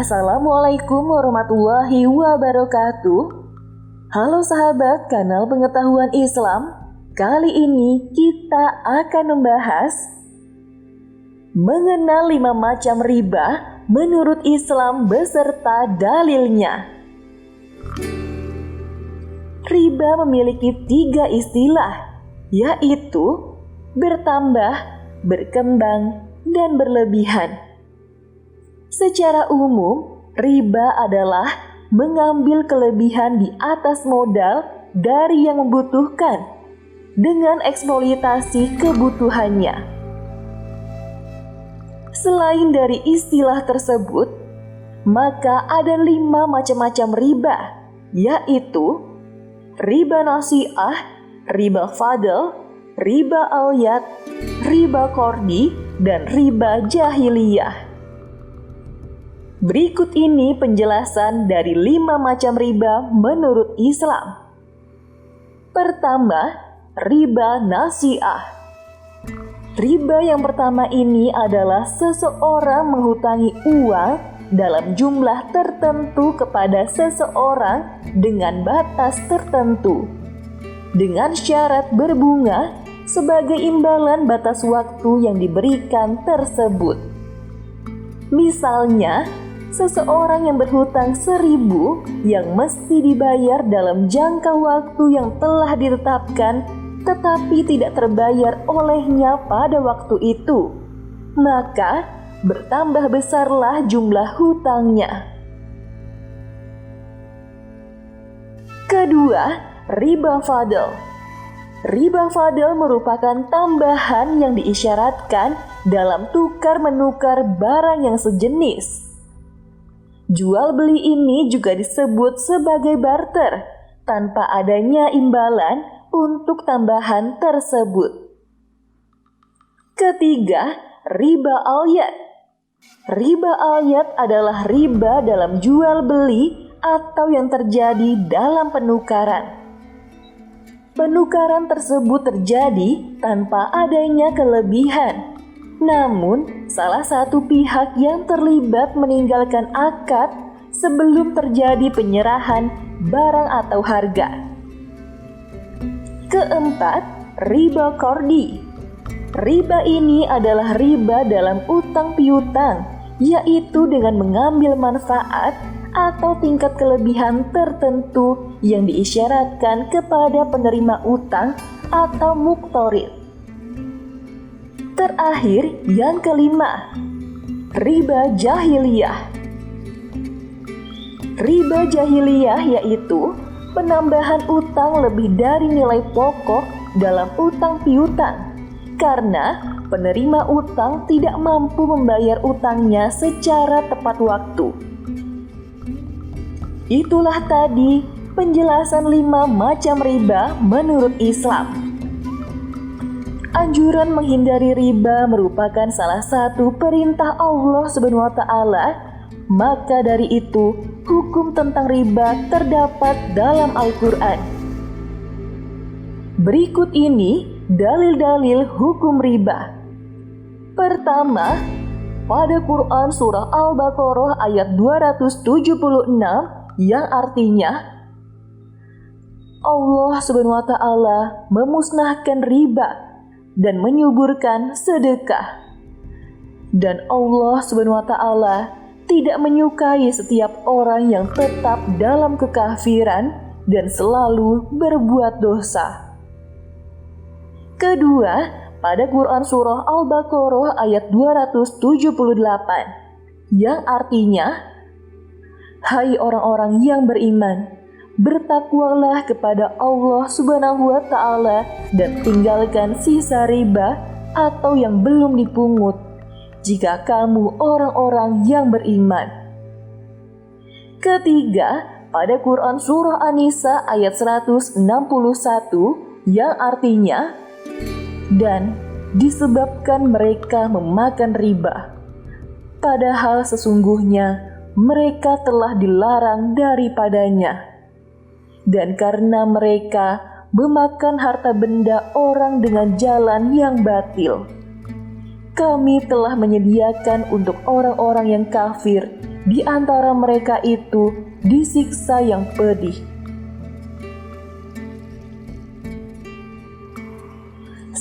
Assalamualaikum warahmatullahi wabarakatuh. Halo sahabat kanal pengetahuan Islam. Kali ini kita akan membahas mengenal 5 macam riba menurut Islam beserta dalilnya. Riba memiliki 3 istilah, yaitu bertambah, berkembang, dan berlebihan. Secara umum, riba adalah mengambil kelebihan di atas modal dari yang membutuhkan dengan eksploitasi kebutuhannya. Selain dari istilah tersebut, maka ada 5 macam-macam riba, yaitu riba nasi'ah, riba fadl, riba alyat, riba qardi, dan riba jahiliyah. Berikut ini penjelasan dari 5 macam riba menurut Islam. Pertama, riba nasi'ah. Riba yang pertama ini adalah seseorang menghutangi uang dalam jumlah tertentu kepada seseorang dengan batas tertentu, dengan syarat berbunga sebagai imbalan batas waktu yang diberikan tersebut. Misalnya, seseorang yang berhutang 1.000 yang mesti dibayar dalam jangka waktu yang telah ditetapkan tetapi tidak terbayar olehnya pada waktu itu, maka bertambah besarlah jumlah hutangnya. Kedua, riba fadl. Riba fadl merupakan tambahan yang diisyaratkan dalam tukar-menukar barang yang sejenis. Jual beli ini juga disebut sebagai barter tanpa adanya imbalan untuk tambahan tersebut. Ketiga, riba alyat. Riba alyat adalah riba dalam jual beli atau yang terjadi dalam penukaran. Penukaran tersebut terjadi tanpa adanya kelebihan. Namun, salah satu pihak yang terlibat meninggalkan akad sebelum terjadi penyerahan barang atau harga. Keempat, riba qardi. Riba ini adalah riba dalam utang piutang, yaitu dengan mengambil manfaat atau tingkat kelebihan tertentu yang diisyaratkan kepada penerima utang atau muqtarid. Terakhir, yang kelima, riba jahiliyah. Riba jahiliyah yaitu penambahan utang lebih dari nilai pokok dalam utang piutang, karena penerima utang tidak mampu membayar utangnya secara tepat waktu. Itulah tadi penjelasan 5 macam riba menurut Islam. Anjuran menghindari riba merupakan salah satu perintah Allah SWT. Maka dari itu, hukum tentang riba terdapat dalam Al-Quran. Berikut ini dalil-dalil hukum riba. Pertama, pada Quran surah Al-Baqarah ayat 276 yang artinya Allah SWT memusnahkan riba dan menyuburkan sedekah. Dan Allah SWT tidak menyukai setiap orang yang tetap dalam kekafiran dan selalu berbuat dosa. Kedua, pada Quran surah Al-Baqarah ayat 278 yang artinya, hai orang-orang yang beriman, bertakwalah kepada Allah Subhanahu wa Ta'ala dan tinggalkan sisa riba atau yang belum dipungut jika kamu orang-orang yang beriman. Ketiga, pada Quran surah An-Nisa ayat 161 yang artinya, dan disebabkan mereka memakan riba, padahal sesungguhnya mereka telah dilarang daripadanya. Dan karena mereka memakan harta benda orang dengan jalan yang batil, kami telah menyediakan untuk orang-orang yang kafir di antara mereka itu disiksa yang pedih.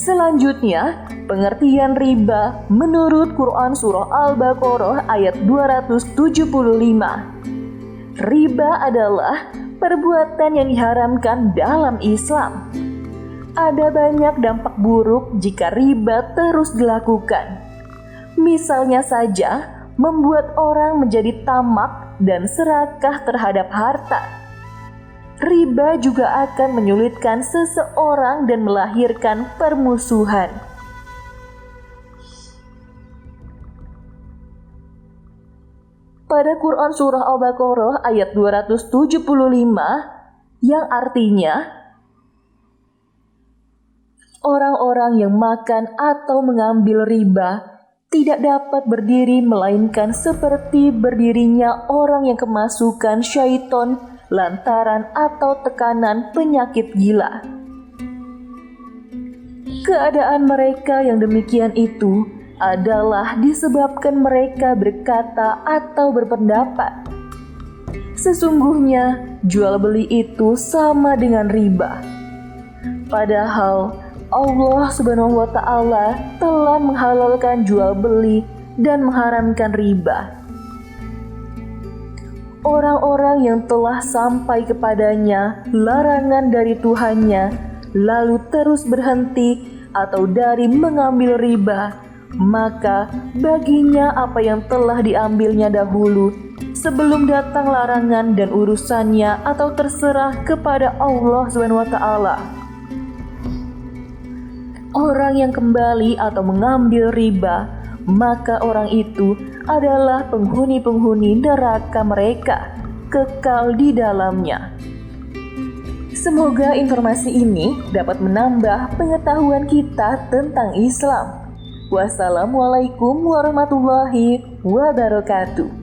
Selanjutnya, pengertian riba menurut Quran Surah Al-Baqarah ayat 275. Riba adalah perbuatan yang diharamkan dalam Islam. Ada banyak dampak buruk jika riba terus dilakukan. Misalnya saja, membuat orang menjadi tamak dan serakah terhadap harta. Riba juga akan menyulitkan seseorang dan melahirkan permusuhan. Pada Quran Surah Al-Baqarah ayat 275 yang artinya, orang-orang yang makan atau mengambil riba tidak dapat berdiri melainkan seperti berdirinya orang yang kemasukan syaiton lantaran atau tekanan penyakit gila. Keadaan mereka yang demikian itu adalah disebabkan mereka berkata atau berpendapat, sesungguhnya jual beli itu sama dengan riba. Padahal Allah Subhanahu wa Ta'ala telah menghalalkan jual beli dan mengharamkan riba. Orang-orang yang telah sampai kepadanya larangan dari Tuhannya, lalu terus berhenti atau dari mengambil riba, maka baginya apa yang telah diambilnya dahulu sebelum datang larangan dan urusannya atau terserah kepada Allah SWT. Orang yang kembali atau mengambil riba, maka orang itu adalah penghuni-penghuni neraka mereka, kekal di dalamnya. Semoga informasi ini dapat menambah pengetahuan kita tentang Islam. Wassalamualaikum warahmatullahi wabarakatuh.